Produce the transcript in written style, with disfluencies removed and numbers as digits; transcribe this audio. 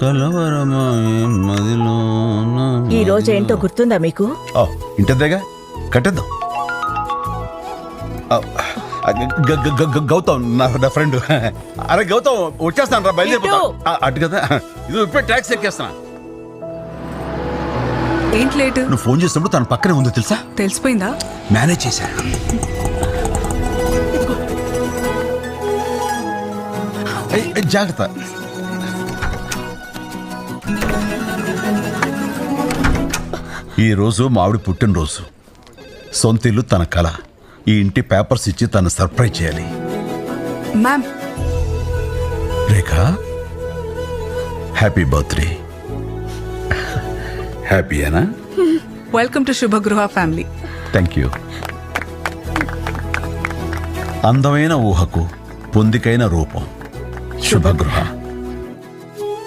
కలవరమాయే మదిలోన. ఈ రోజు ఏంటో గుర్తుందా మీకు? ఇంటద్దేగా కట్టేద్దాం. గౌతమ్ నా ఫ్రెండ్. అరే గౌతమ్ వచ్చేస్తాను రా, బయలుదేరిపోతా. అటు కదా, ఇది ఇప్పుడే ట్యాక్సీ ఎక్కేస్తాను. ఏంటి లేటు? నువ్వు ఫోన్ చేసినప్పుడు తన పక్కనే ఉందో తెలుసా? తెలిసిపోయిందా? మేనేజ్ చేశాను. జాగ్రత్త. ఈ రోజు మావిడి పుట్టినరోజు. సొంత ఇల్లు తన కళ. ఈ ఇంటి పేపర్స్ ఇచ్చి తను సర్ప్రైజ్ చేయాలి. మ్యామ్. Rekha, happy birthday. హ్యాపీయేనా? Welcome to Shubhagruha family. Thank you. అందమైన ఊహకు పొందికైన రూపం శుభగృహ.